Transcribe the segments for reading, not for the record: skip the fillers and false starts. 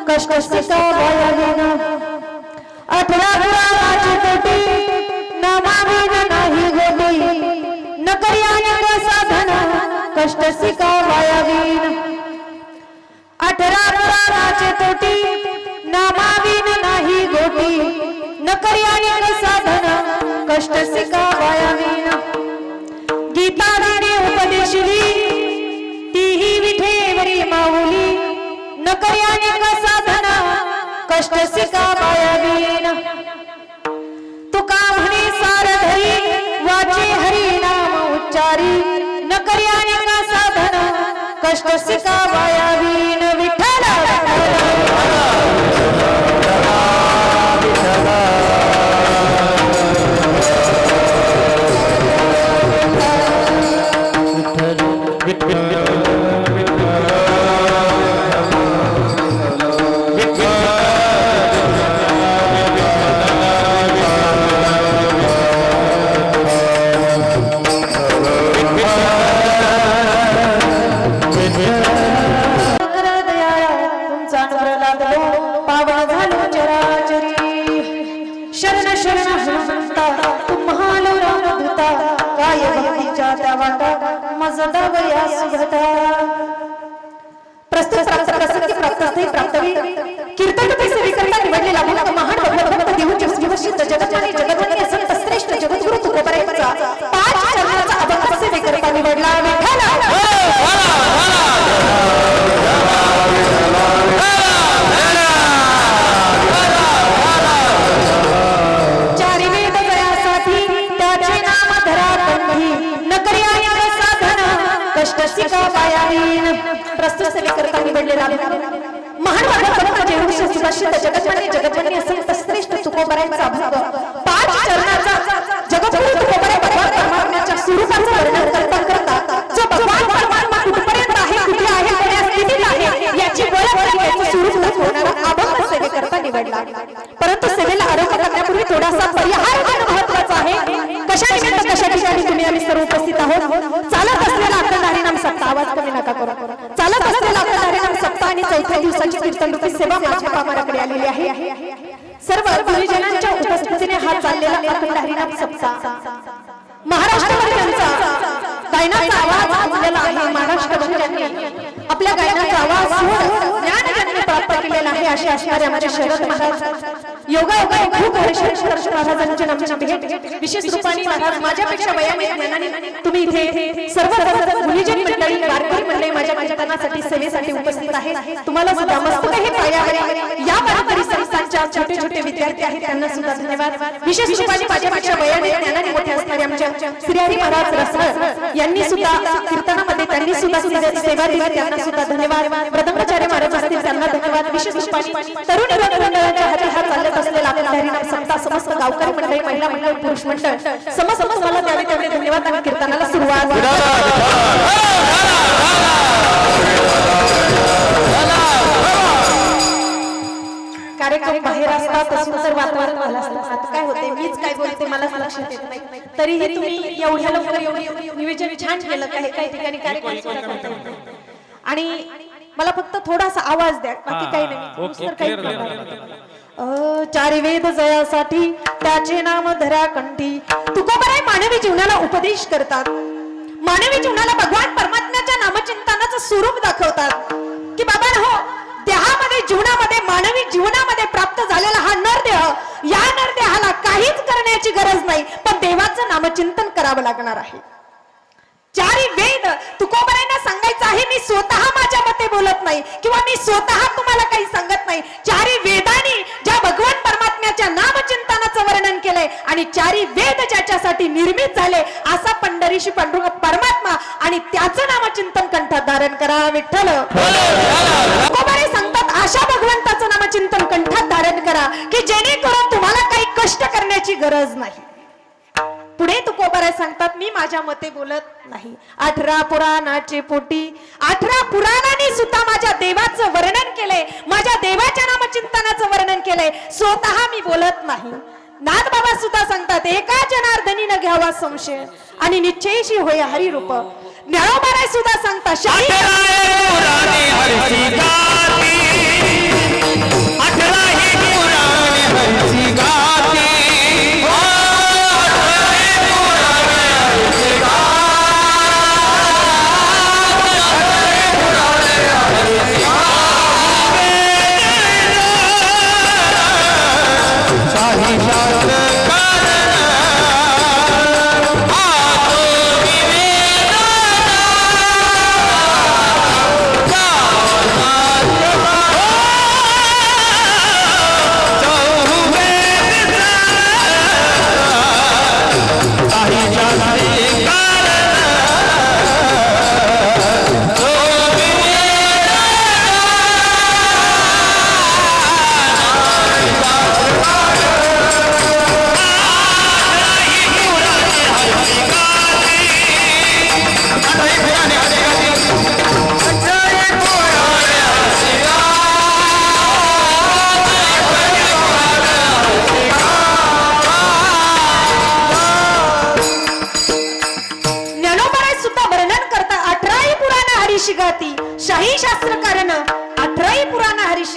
कष्ट शिकावयाविन 18 पुराणाची कोटी नामाविन नाही गोटी न कर्याने साधन कष्ट शिकावयाविन 18 पुराणाची कोटी नामाविन नाही गोटी न कर्याने साधन कष्ट शिकावयाविन गीता देणे उपदेशली तीही विठेवरी माऊली न कर्याने साधन कष्ट शिकावयाविन तुका म्हणे सारधरी वाचे हरी नाम उच्चारी न कर्याने साधन कष्ट शिकावयाविन विठ्ठल कीर्तन सेवी करता निवडलेला महान भक्त देऊच्या व्यवस्थित जगतमाने जगतमाने संत श्रेष्ठ जगद्गुरु तुकोबरायांचा 5 चरणाचा अभंग सेवी करता निवडला विठ्ठल चारी वेद गयासाठी त्याचे नाम धरा कंठी न कर्याने साधन कष्ट शिकावयाविन प्रस्तुत सेवी करता निवडलेला महान भक्त देऊच्या सुभाषित जगतमाने संत श्रेष्ठ तुकोबरायांचा अभंग 5 चरणाचा जगद्गुरु तुकोबराय भगवान परमात्म्याच्या स्वरूपाचं वर्णन करता जो भगवान परमात्मा कुठपर्यंत आहे कुठे आहे कोण्या स्थितीत आहे याची ओळख करून त्याचं स्वरूप दाखवणारा अभंग सेवे करता निवडला परंतु सेवेला आरोग्य करण्यापूर्वी थोडासा परिहार करणं महत्त्वाचं आहे कशा निमित्त कशा ठिकाणी तुम्ही आम्ही सर्व उपस्थित आहोत चालत असलेला आपला हरिनाम सप्ताह आवाज कमी नका करू चालत असलेला आपला हरिनाम सप्ताह आणि चौथ्या दिवसाची कीर्तन रूपी सेवा माझ्या पामाराकडे आलेली आहे सर्व गुरुजनांच्या उपस्थितीने हा चाललेला अखंड हरिनाम सप्ताह महाराष्ट्रामध्ये त्यांचा गायनाचा आवाज आलेला आहे महाराष्ट्रभरांनी आपल्या गायनाचा आवाज ज्ञान ज्यांनी प्राप्त केलेला आहे असे असणारे आमचे शरद महाराज योगायोगा खूप हरिश्चंद्र महाराजांच्या नामची भेट विशेष रूपाने महाराज माझ्यापेक्षा वयाने ज्ञानाने तुम्ही इथे सर्व गुरुजन मंडळी वारकरी मंडळी माझ्या कीर्तनासाठी सेवेसाठी उपस्थित आहेत तुम्हाला सुद्धा मस्तक हे पायावर या वारकरी संस्थांच्या छोटे छोटे विद्यार्थी आहेत त्यांना सुद्धा धन्यवाद विशेष रूपाने माझ्यापेक्षा वयाने ज्ञानाने मोठे असणारे आमच्या श्री हरी महाराज रसळ यांनी सुद्धा कीर्तनामध्ये त्यांनी सुद्धा सेवा दिली त्यांना सुद्धा धन्यवाद ब्रह्मचार्य महाराज असतील त्यांना धन्यवाद विशेष रूपाने तरुण मंडळाच्या हाती हात चालत असलेला आपला हरिनाम सप्ताह समस्त गावकरी मंडळी महिला मंडळ पुरुष मंडळ समस्त मला द्यावे तेवढे धन्यवाद आणि कीर्तनाला सुरुवात कार्यक्रम बाहेर असतात सुंदर वातावरण झालं असतं आता काय होते मीच काय बोलते मला लक्षात येत नाही तरीही तुम्ही एवढ्या लवकर नियोजन छान केलं काही ठिकाणी कार्यक्रम आणि मला फक्त थोडासा आवाज द्या बाकी काही नाही चारी वेद जयासाठी त्याचे नाम धरा कंठी तुकोबराय मानवी जीवनाला उपदेश करतात मानवी जीवनाला भगवान परमात्म्याच्या नामचिंतनाचं स्वरूप दाखवतात की बाबा हो देहामध्ये जीवनामध्ये मानवी जीवनामध्ये प्राप्त झालेला हा नरदेह या नरदेहाला काहीच करण्याची गरज नाही पण देवाचं नामचिंतन करावं लागणार आहे चारी वेद तुकोबरायांना सांगायचं आहे मी स्वतः माझ्या मते बोलत नाही किंवा मी स्वतः तुम्हाला काही सांगत नाही चारी वेदांनी ज्या भगवान परमात्म्याच्या नामचिंतनाचं वर्णन केलंय आणि चारी वेद ज्याच्यासाठी निर्मित झाले असा पंढरीशी पांडुरंग परमात्मा आणि त्याचं नामचिंतन कंठात धारण करा विठ्ठल तुकोबराय सांगतात अशा भगवंताचं नामचिंतन कंठात धारण करा की जेणेकरून तुम्हाला काही कष्ट करण्याची गरज नाही पुढे तुकोबराय सांगतात मी माझ्या मते बोलत नाही 18 पुराणाचे पोटी 18 पुराणांनी सुद्धा माझ्या देवाचं वर्णन केलंय माझ्या देवाच्या नामचिंतनाचं वर्णन केलंय स्वतः मी बोलत नाही नाथ बाबा सुद्धा सांगतात एका जनार्दनी न घ्यावा संशय आणि निश्चयशी होय हरी रूप ज्ञानोबराय सुद्धा सांगतात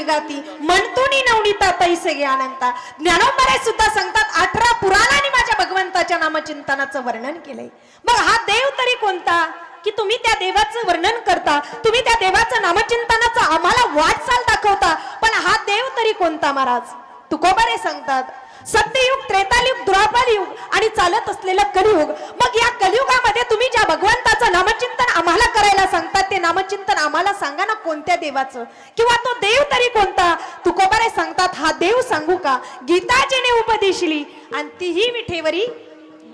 कशी गाती म्हणतोनी नवनीता तैसे ज्ञानंता. ज्ञानोबा सुद्धा सांगतात 18 पुराणांनी माझ्या भगवंताच्या नामचिंतनाचं वर्णन केलंय. मग हा देव तरी कोणता की तुम्ही त्या देवाचं वर्णन करता, तुम्ही त्या देवाचं नामचिंतनाचं आम्हाला वाटचाल दाखवता. पण हा देव तरी कोणता महाराज? तुकोबारे सांगतात सत्ययुग, त्रेतायुग, द्वापारयुग आणि चालत असलेलं कलियुग. मग या कलियुगामध्ये तुम्ही ज्या भगवंताचं नामचिंतन आम्हाला करायला सांगतात ते नामचिंतन आम्हाला सांगा ना कोणत्या देवाचं, किंवा तो देव तरी कोणता? तुकोबारे सांगतात हा देव सांगू का गीताजीने उपदेशली आणि तीही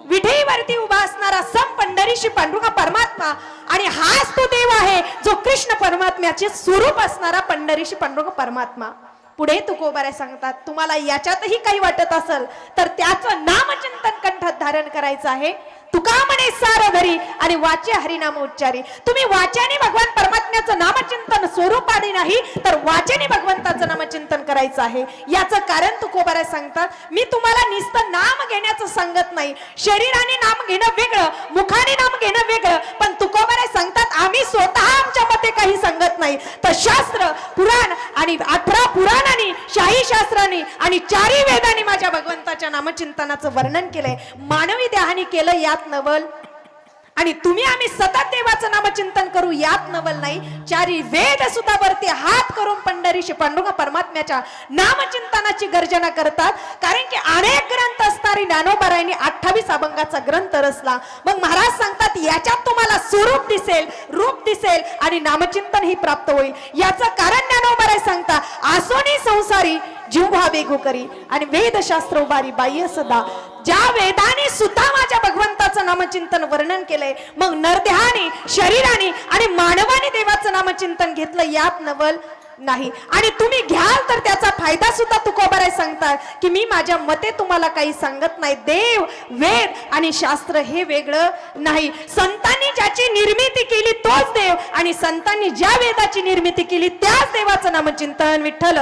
विठेवरती उभा असणारा सम पंढरीशी पांडुरंग परमात्मा. आणि हाच तो देव आहे जो कृष्ण परमात्म्याचे स्वरूप असणारा पंढरीशी पांडुरंग परमात्मा. पुढे तुकोबारे सांगतात तुम्हाला याच्यातही काही वाटत असेल तर त्याचं नामचिंतन कंठात धारण करायचं आहे. तुका म्हणे सार घरी आणि वाचे हरिनाम उच्चारी. तुम्ही वाच्याने भगवान परमात्म्याचं नामचिंतन स्वरूपाने नाही तर वाचेने भगवंताचं नामचिंतन करायचं आहे. याचं कारण तुकोबारे सांगतात मी तुम्हाला नुसतं नाम घेण्याचं सांगत नाही. शरीराने नाम घेणं वेगळं, मुखाने नाम घेणं वेगळं. पण तुकोबारे सांगतात आम्ही स्वतः आमच्या मते काही सांगत नाही तर शास्त्र, पुराण आणि 18 पुराणांनी, शाही शास्त्रांनी आणि 4 वेदांनी माझ्या भगवंताच्या नामचिंतनाचं वर्णन केलंय. मानवी देहाने केलं यात नवल आणि तुम्ही आम्ही सतत देवाचं नामचिंतन करू यात नवल नाही. 4 वेद सुद्धा वरती हात करून पंढरीशी पांडुरंग परमात्म्याच्या नामचिंतनाची गर्जना करतात. कारण की अनेक ग्रंथ असणारी ज्ञानोबारायांनी 28 अभंगाचा ग्रंथ रचला. मग महाराज सांगतात याच्यात तुम्हाला स्वरूप दिसेल, रूप दिसेल आणि नामचिंतन ही प्राप्त होईल. याचं कारण ज्ञानोबाराय सांगता आसोनी संसारी जीव भावे करी आणि वेदशास्त्र उभारी बाह्य सदा. ज्या वेदाने सुद्धा माझ्या भगवंताचं नामचिंतन वर्णन केलंय मग नरदेहाने, शरीराने आणि मानवाने देवाचं नामचिंतन घेतलं यात नवल नाही. आणि तुम्ही घ्याल तर त्याचा फायदा सुद्धा तुकोबाराय सांगतात की मी माझ्या मते तुम्हाला काही सांगत नाही. देव, वेद आणि शास्त्र हे वेगळं नाही. संतांनी ज्याची निर्मिती केली तोच देव आणि संतांनी ज्या वेदाची निर्मिती केली त्याच देवाचं नामचिंतन. विठ्ठल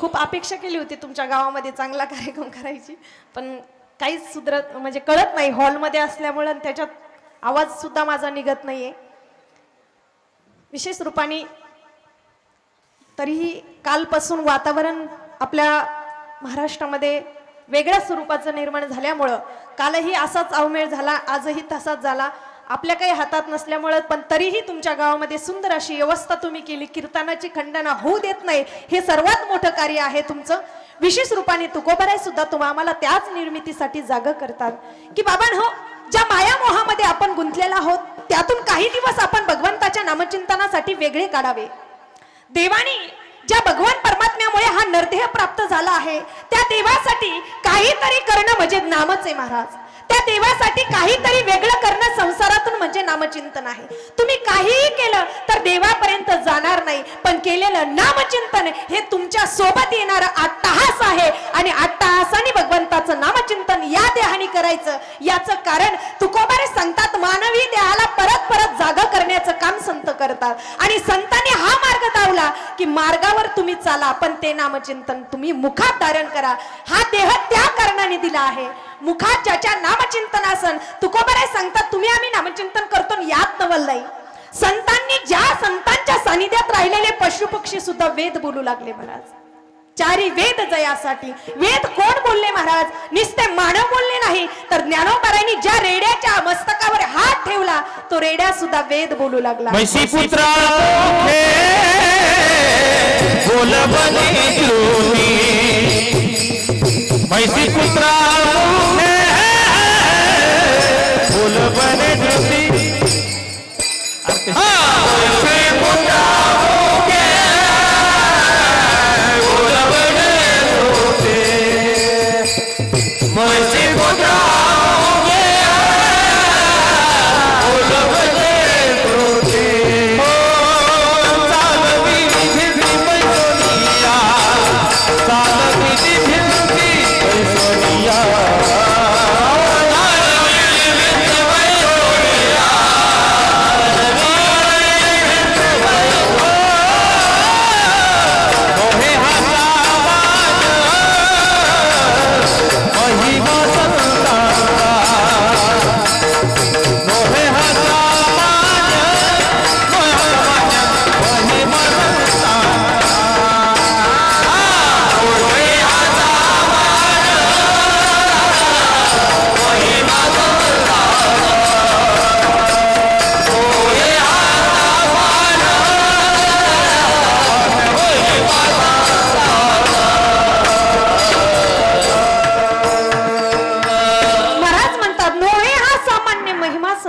खूप अपेक्षा केली होती तुमच्या गावामध्ये चांगला कार्यक्रम करायची पण काहीच सुधरत म्हणजे कळत नाही हॉलमध्ये असल्यामुळे त्याच्यात आवाज सुद्धा माझा निघत नाहीये. विशेष रूपाने तरीही कालपासून वातावरण आपल्या महाराष्ट्रामध्ये वेगळ्या स्वरूपाचं निर्माण झाल्यामुळं कालही असाच अवमेळ झाला, आजही तसाच झाला. आपल्या काही हातात नसल्यामुळे पण तरीही तुमच्या गावामध्ये सुंदर अशी व्यवस्था तुम्ही केली. कीर्तनाची खंडना होऊ देत नाही हे सर्वात मोठं कार्य आहे तुमचं. विशेष रूपाने तुकोबाराय सुद्धा तुम्हा आम्हाला त्याच निर्मितीसाठी जागा करतात की बाबांनो ज्या माया मोहामध्ये आपण गुंतलेला आहोत त्यातून काही दिवस आपण भगवंताच्या नामचिंतनासाठी वेगळे काढावे. देवानी ज्या भगवान परमात्म्यामुळे हा नरदेह प्राप्त झाला आहे त्या देवासाठी काहीतरी करणं म्हणजे नामच आहे महाराज. त्या देवासाठी काहीतरी वेगळं करणं संसारातून म्हणजे नामचिंतन आहे. तुम्ही काहीही केलं तर देवापर्यंत जाणार नाही पण केलेलं नामचिंतन हे तुमच्या सोबत येणारं अट्टहास आहे आणि अट्टहासाने भगवंताचं नामचिंतन या देहाने करायचं. याचं कारण तुकोबारे सांगतात मानवी देहाला परत परत जागा करण्याचं काम संत करतात आणि संतांनी हा मार्ग दावला की मार्गावर तुम्ही चाला पण ते नामचिंतन तुम्ही मुखात धारण करा. हा देह त्या कारणाने दिला आहे. मुखात ज्याच्या नामचिंतनासन तुकोबाराय सांगतात तुम्ही आम्ही नामचिंतन करतो यात नवल नाही. संतांनी ज्या संतांच्या सानिध्यात राहिलेले पशु पक्षी सुद्धा वेद बोलू लागले महाराज. 4 वेद जयासाठी. वेद कोण बोलले महाराज? निस्ते मानव बोलले नाही तर ज्ञानोबारायांनी ज्या रेड्याच्या मस्तकावर हात ठेवला तो रेड्या सुद्धा वेद बोलू लागला. म्हशी पुत्रा बोल बने ज्योती, म्हशी पुत्रा बोल बने ज्योती.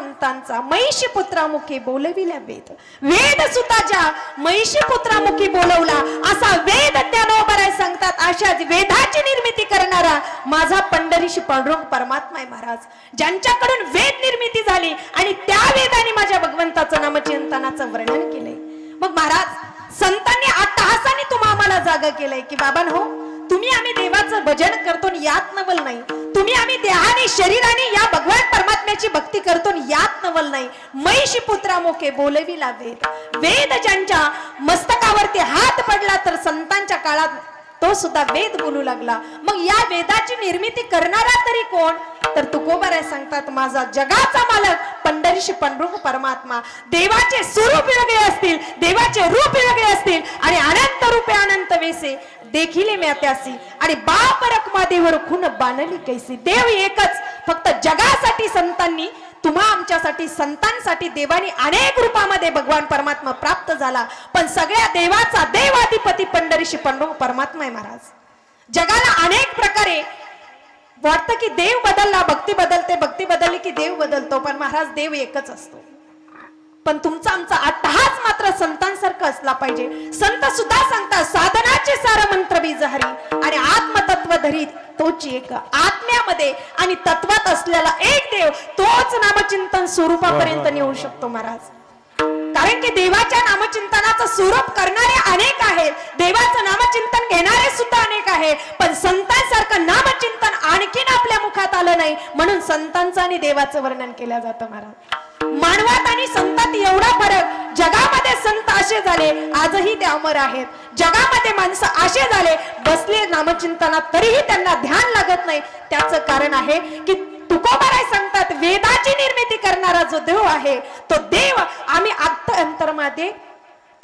संतांचा महिषी पुत्रामुखी बोलविल्या वेद. वेद सुद्धा ज्या महिषी पुत्रामुखी बोलवला असा वेद ज्ञानोबराय सांगतात. अशाच वेदाची निर्मिती करणारा माझा पंढरीशी पांडुरंग परमात्मा आहे महाराज. ज्यांच्याकडून वेद निर्मिती झाली आणि त्या वेदाने माझ्या भगवंताचं नामचिंतनाचं वर्णन केलंय. मग महाराज संतांनी अट्टहासाने तुम्हा आम्हाला जागा केलंय की बाबांनो, तुम्ही आम्ही देवाचं भजन करतो यात नवल नाही. तुम्ही आम्ही देहाने शरीराने या भगवान परमात्म्याची भक्ती करतो यात नवल नाही. महिषी पुत्रामुखे बोलविला वेद. वेद ज्यांच्या मस्तकावरती हात पडला तर संतांच्या काळात तो सुद्धा वेद बोलू लागला. मग या वेदाची निर्मिती करणारा तरी कोण? तर तुकोबाराय सांगतात माझा जगाचा मालक पंढरीशी पांडुरंग परमात्मा. देवाचे स्वरूप वेगळे असतील, देवाचे रूप वेगळे असतील आणि अनंत रूपे अनंत वेसे देखील म्यात्यासी आणि बाप रखमा देवर खून बाणली कैसी. देव एकच, फक्त जगासाठी संतांनी तुम्हा आमच्यासाठी संतांसाठी देवानी अनेक रूपामध्ये भगवान परमात्मा प्राप्त झाला. पण सगळ्या देवाचा देवाधिपती पंढरीशी पांडुरंग परमात्मा आहे महाराज. जगाला अनेक प्रकारे वाटतं की देव बदलला, भक्ती बदलते, भक्ती बदलली की देव बदलतो, पण महाराज देव एकच असतो. पण तुमचा आमचा अट्टहास मात्र संतांसारखा असला पाहिजे. संत सुद्धा सांगतात साधनाचे सार मंत्र बीज हरी आणि आत्मतत्व धरी तोच एक. आत्म्यामध्ये आणि तत्वात असलेला एक देव तोच नामचिंतन स्वरूपापर्यंत नेऊ शकतो महाराज. कारण की देवाच्या नामचिंतनाचं स्वरूप करणारे अनेक आहेत, देवाचं नामचिंतन घेणारे सुद्धा अनेक आहेत, पण संतांसारखं नामचिंतन आणखीन आपल्या मुखात आलं नाही. म्हणून संतांचं आणि देवाचं वर्णन केलं जातं महाराज. मानवात आणि संतात एवढा फरक. जगामध्ये संत असे झाले आजही ते अमर आहेत. जगामध्ये माणसं असे झाले बसले नामचिंतनात तरीही त्यांना ध्यान लागत नाही. त्याचं कारण आहे की तुकोबाराय सांगतात वेदाची निर्मिती करणारा जो देव आहे तो देव आम्ही अंतरामध्ये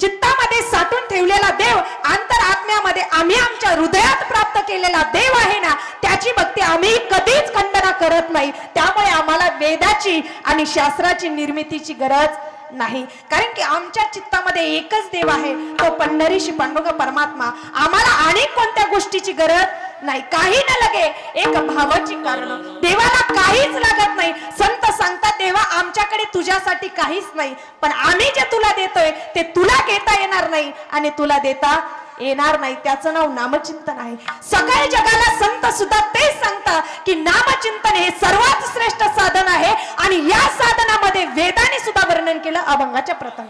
चित्तामध्ये साठून ठेवलेला देव, अंतरात्म्यामध्ये आम्ही आमच्या हृदयात प्राप्त केलेला देव आहे ना, त्याची भक्ती आम्ही कधीच खंडना करत नाही. त्यामुळे आम्हाला वेदाची आणि शास्त्राची निर्मितीची गरज नाही. कारण की आमच्या चित्तामध्ये एकच देव आहे, तो पंढरीशी पांडुरंग परमात्मा. आम्हाला अनेक कोणत्या गोष्टीची गरज नाही. काही न लगे एक भावाची कारण. देवाला काहीच लागत नाही. संत सांगतात देवा आमच्याकडे तुझ्यासाठी काहीच नाही, पण आम्ही जे तुला देतोय ते तुला घेता येणार नाही आणि तुला देता येणार नाही. त्याचं नाव नामचिंतन आहे. सगळ्या जगाला संत सुद्धा तेच सांगतात की नामचिंतन हे सर्वात श्रेष्ठ साधन आहे आणि या साधनामध्ये वेदाने सुद्धा वर्णन केलं अभंगाच्या प्रथम.